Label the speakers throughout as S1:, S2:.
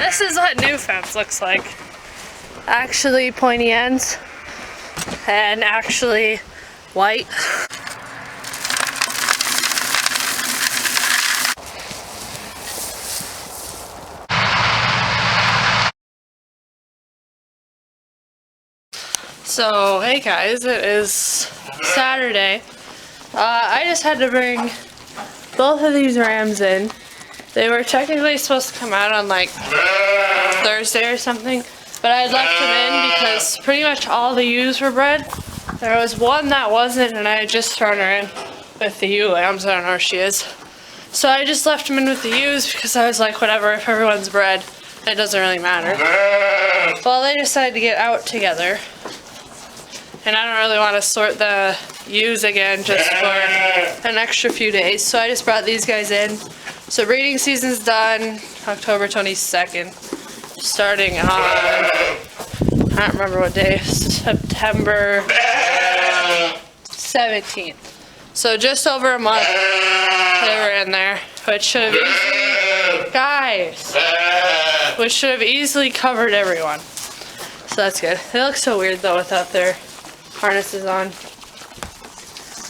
S1: this is what new fence looks like. Actually pointy ends and actually white. So, hey guys, it is Saturday. I just had to bring both of these rams in. They were technically supposed to come out on like Thursday or something, but I had left them in because pretty much all the ewes were bred. There was one that wasn't, and I had just thrown her in with the ewe lambs. I don't know where she is. So I just left them in with the ewes because I was like, whatever, if everyone's bred, it doesn't really matter. Well, they decided to get out together. And I don't really want to sort the ewes again just for an extra few days. So I just brought these guys in. So breeding season's done October 22nd. Starting on, I don't remember what day, September 17th. So just over a month they were in there, which should have easily, guys, which should have easily covered everyone. So that's good. They look so weird though without their harnesses on.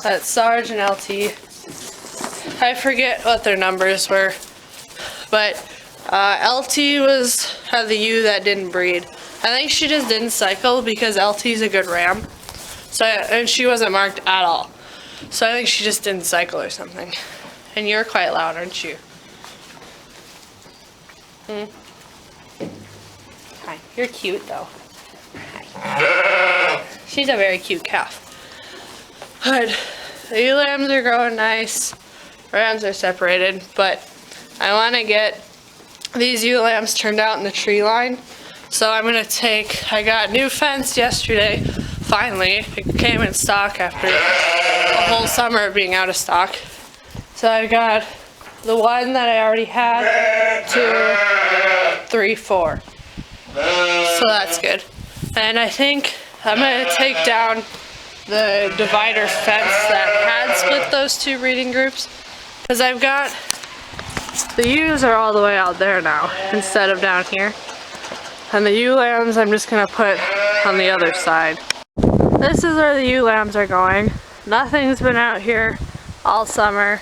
S1: That's Sarge and LT. I forget what their numbers were, but LT had the ewe that didn't breed. I think she just didn't cycle because LT's a good ram. So and she wasn't marked at all. So I think she just didn't cycle or something. And you're quite loud, aren't you? Hi. You're cute though. Hi. She's a very cute calf. But the ewe lambs are growing nice. Rams are separated, but I want to get these ewe lambs turned out in the tree line. So I'm going to I got new fence yesterday, finally. It came in stock after a whole summer of being out of stock. So I got the one that I already had, 2, 3, 4. So that's good. And I think I'm going to take down the divider fence that had split those two breeding groups. Because I've got, the ewes are all the way out there now, instead of down here. And the ewe lambs I'm just going to put on the other side. This is where the ewe lambs are going. Nothing's been out here all summer.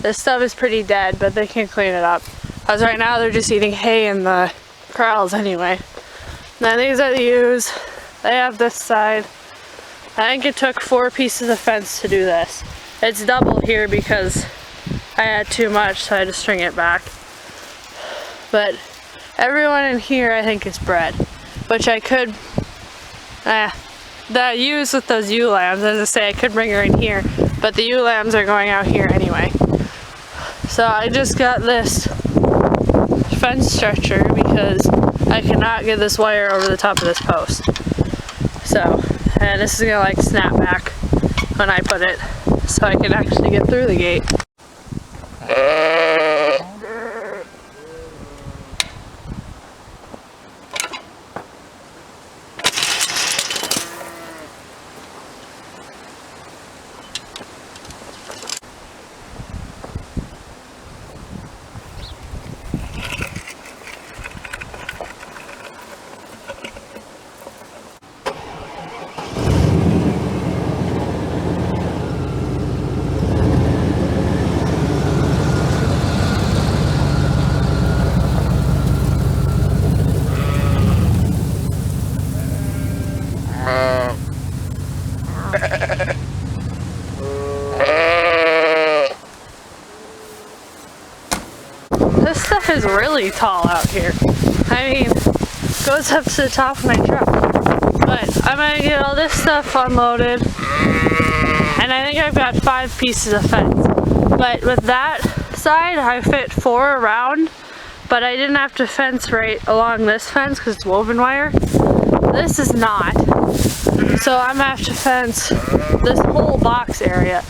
S1: This stuff is pretty dead, but they can clean it up. Because right now they're just eating hay in the corrals anyway. Now these are the ewes. They have this side. I think it took 4 pieces of fence to do this. It's double here because I had too much, so I had to string it back. But everyone in here I think is bred, which I could, the ewes with those ewe lambs, as I say, I could bring her in here, but the ewe lambs are going out here anyway. So I just got this fence stretcher because I cannot get this wire over the top of this post. So, and this is gonna like snap back when I put it, so I can actually get through the gate. This stuff is really tall out here. I mean, it goes up to the top of my truck. But I'm gonna get all this stuff unloaded. And I think I've got 5 pieces of fence. But with that side, I fit 4 around. But I didn't have to fence right along this fence because it's woven wire. This is not. So I'm gonna have to fence this whole box area.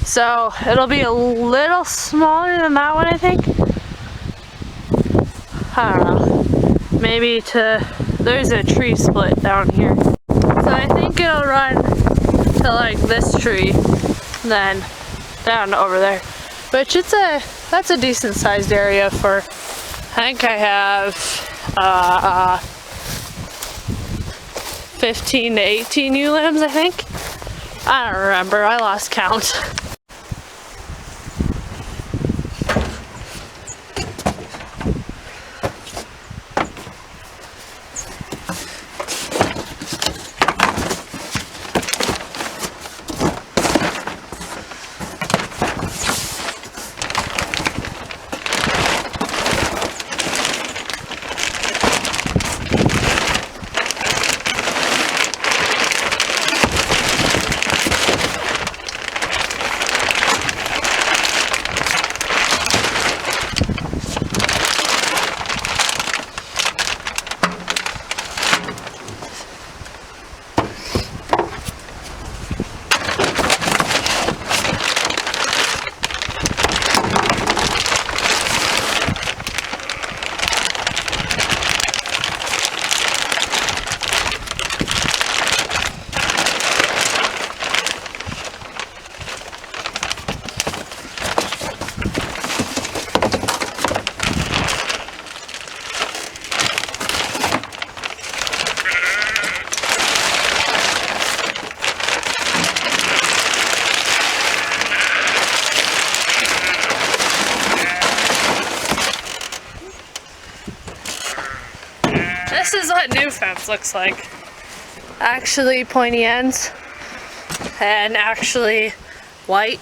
S1: So it'll be a little smaller than that one, I think. I don't know. Maybe there's a tree split down here. So I think it'll run to like this tree, then down over there. Which that's a decent sized area for, I think I have 15 to 18 ewe lambs, I think. I don't remember, I lost count. This is what new fence looks like. Actually pointy ends and actually white.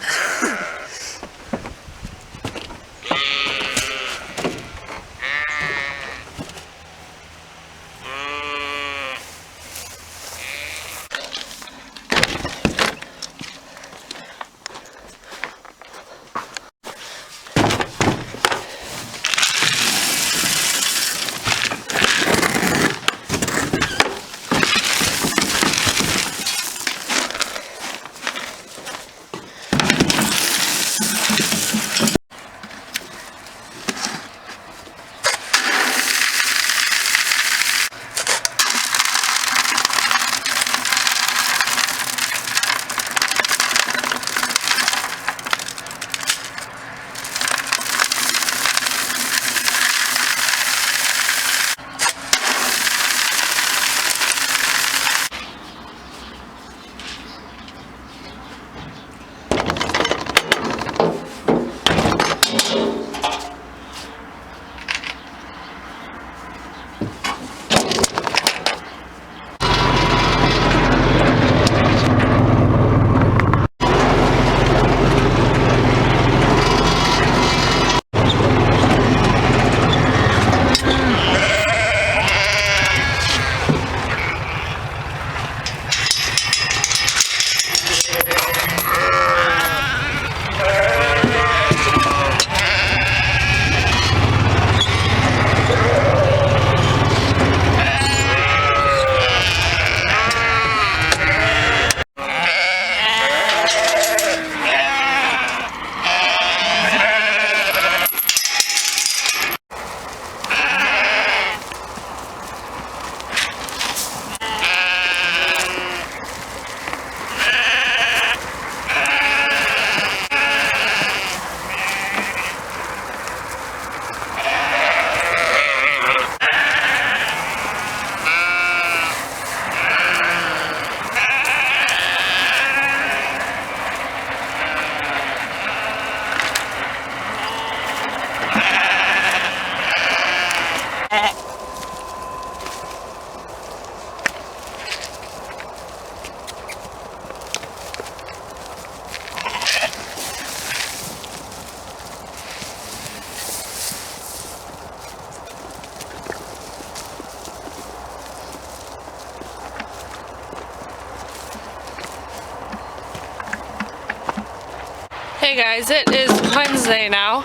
S1: Hey guys, it is Wednesday now.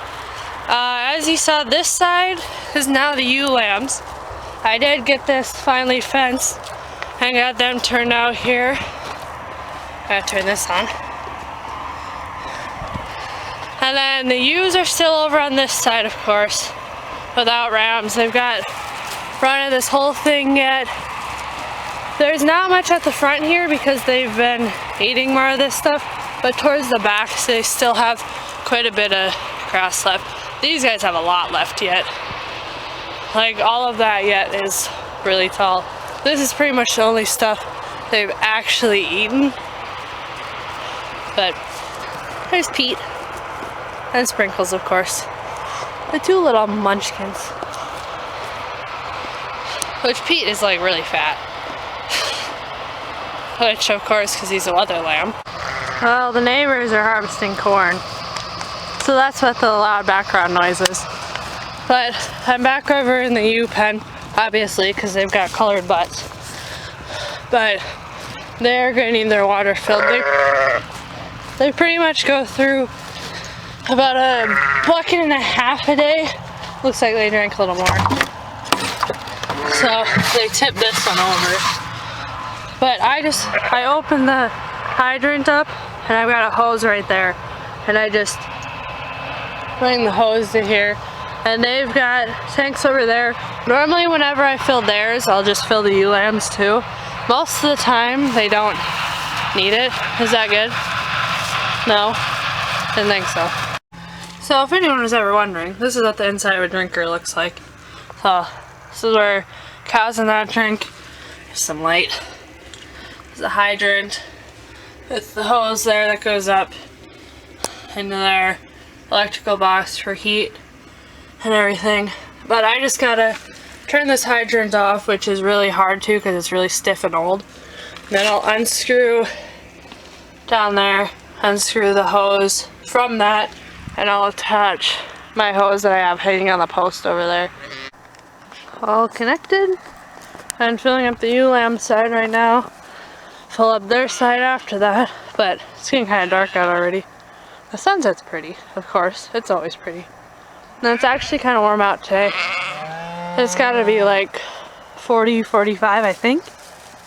S1: As you saw, this side is now the ewe lambs. I did get this finally fenced and got them turned out here. Gotta turn this on. And then the ewes are still over on this side, of course, without rams. They've got running this whole thing yet. There's not much at the front here because they've been eating more of this stuff, but towards the back they still have quite a bit of grass left. These guys have a lot left yet. like all of that yet is really tall. This is pretty much the only stuff they've actually eaten. But there's Pete and Sprinkles, of course. The two little munchkins. Which Pete is like really fat. Which of course, because he's a weather lamb. Well, the neighbors are harvesting corn. So that's what the loud background noise is. But I'm back over in the ewe pen, obviously, because they've got colored butts. But they're getting their water filled. They pretty much go through about a bucket and a half a day. Looks like they drank a little more. So they tip this one over. But I opened the hydrant up and I've got a hose right there. And I just bring the hose to here. And they've got tanks over there. Normally whenever I fill theirs, I'll just fill the ewe lambs too. Most of the time they don't need it. Is that good? No? Didn't think so. So if anyone was ever wondering, this is what the inside of a drinker looks like. So this is where cows in that drink. There's some light. There's a hydrant with the hose there that goes up into their electrical box for heat and everything. But I just gotta turn this hydrant off, which is really hard to because it's really stiff and old. And then I'll unscrew down there, unscrew the hose from that, and I'll attach my hose that I have hanging on the post over there. All connected. I'm filling up the ewe lamb side right now. Fill up their side after that, but it's getting kind of dark out already. The sunset's pretty, of course. It's always pretty. And it's actually kind of warm out today. It's got to be like 40, 45, I think.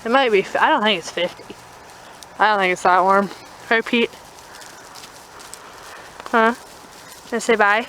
S1: It might be, I don't think it's 50. I don't think it's that warm. Right, Pete? Huh? Gonna say bye?